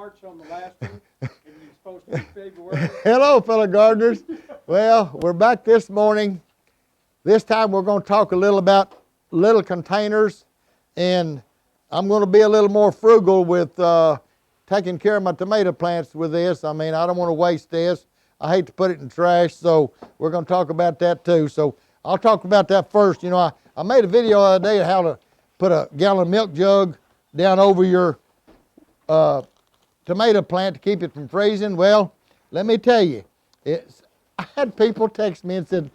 March on the last one, and you're supposed to be February. Hello, fellow gardeners. Well, we're back this morning. This time we're going to talk a little about little containers, and I'm going to be a little more frugal with taking care of my tomato plants with this. I mean, I don't want to waste this. I hate to put it in trash, so we're going to talk about that too. So I'll talk about that first. You know, I made a video the other day of how to put a gallon milk jug down over your tomato plant to keep it from freezing. Well, let me tell you, I had people text me and said,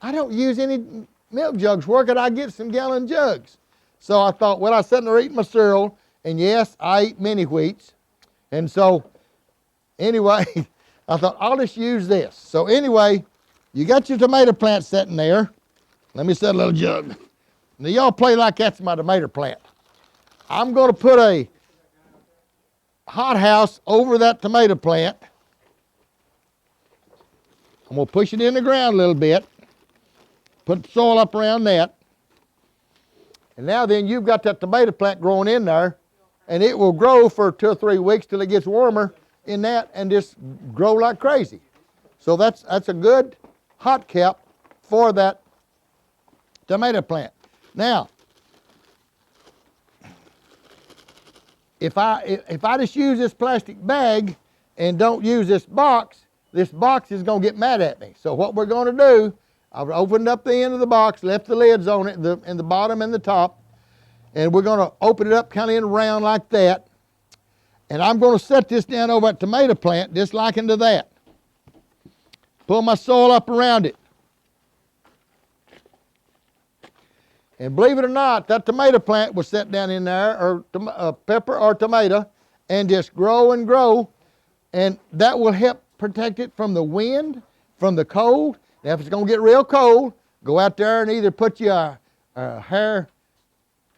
I don't use any milk jugs. Where could I get some gallon jugs? So I thought, well, I was sitting there eating my cereal, and yes, I eat mini wheats. And so, anyway, I thought, I'll just use this. So anyway, you got your tomato plant sitting there. Let me set a little jug. Now, y'all play like that's my tomato plant. I'm going to put a hothouse over that tomato plant. I'm going to push it in the ground a little bit. Put the soil up around that. And now then you've got that tomato plant growing in there, and it will grow for 2 or 3 weeks till it gets warmer in that and just grow like crazy. So that's a good hot cap for that tomato plant. Now, if I just use this plastic bag and don't use this box is going to get mad at me. So what we're going to do, I've opened up the end of the box, left the lids on it in the bottom and the top, and we're going to open it up kind of in round like that. And I'm going to set this down over that tomato plant just like into that. Pull my soil up around it. And believe it or not, that tomato plant was set down in there, or pepper or tomato, and just grow and grow. And that will help protect it from the wind, from the cold. Now, if it's going to get real cold, go out there and either put you a hair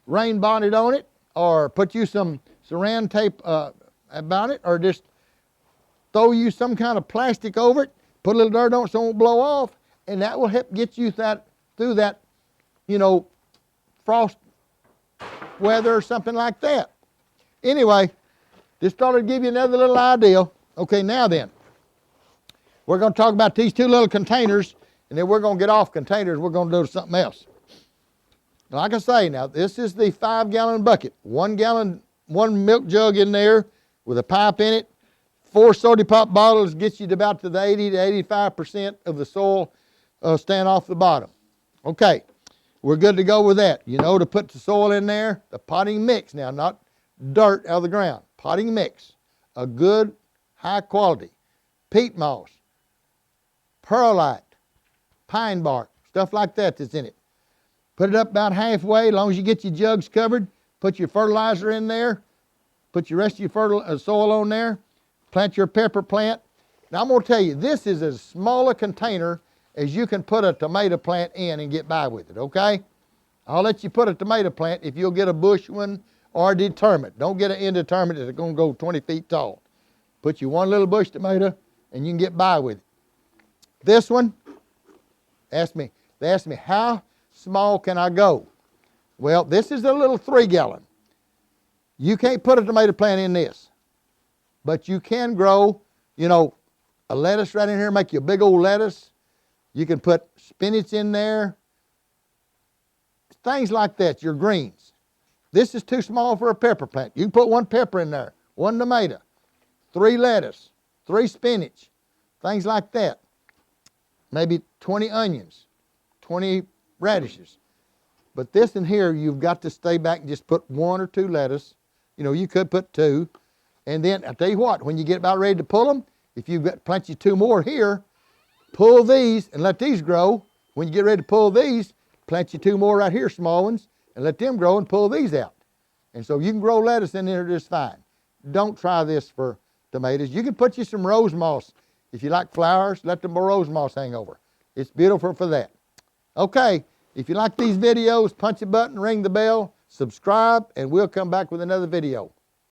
rain bonnet on it, or put you some saran tape about it, or just throw you some kind of plastic over it, put a little dirt on it so it won't blow off, and that will help get you through that, you know, frost weather or something like that. Anyway, just thought I'd give you another little idea. Okay, now then, we're going to talk about these 2 little containers, and then we're going to get off containers. We're going to do something else. Like I say, now this is the 5-gallon bucket. 1 gallon, 1 milk jug in there with a pipe in it. 4 soda pop bottles gets you to about to the 80 to 85% of the soil stand off the bottom. Okay, we're good to go with that. You know, to put the soil in there, the potting mix now, not dirt out of the ground. Potting mix, a good, high quality, peat moss, perlite, pine bark, stuff like that that's in it. Put it up about halfway. As long as you get your jugs covered, put your fertilizer in there, put your rest of your soil on there, plant your pepper plant. Now I'm going to tell you, this is as small a container as you can put a tomato plant in and get by with it, okay? I'll let you put a tomato plant if you'll get a bush one or a determinate. Don't get an indeterminate that's going to go 20 feet tall. Put you 1 little bush tomato and you can get by with it. This one, they asked me, how small can I go? Well, this is a little 3-gallon. You can't put a tomato plant in this, but you can grow, you know, a lettuce right in here, make you a big old lettuce. You can put spinach in there, things like that, your greens. This is too small for a pepper plant. You can put 1 pepper in there, 1 tomato, 3 lettuce, 3 spinach, things like that. Maybe 20 onions, 20 radishes. But this in here, you've got to stay back and just put 1 or 2 lettuce. You know, you could put 2. And then, I'll tell you what, when you get about ready to pull them, if you've got plenty 2 more here, pull these and let these grow. When you get ready to pull these, plant you 2 more right here, small ones, and let them grow and pull these out. And so you can grow lettuce in there just fine. Don't try this for tomatoes. You can put you some rose moss. If you like flowers, let the rose moss hang over. It's beautiful for that. Okay, if you like these videos, punch a button, ring the bell, subscribe, and we'll come back with another video.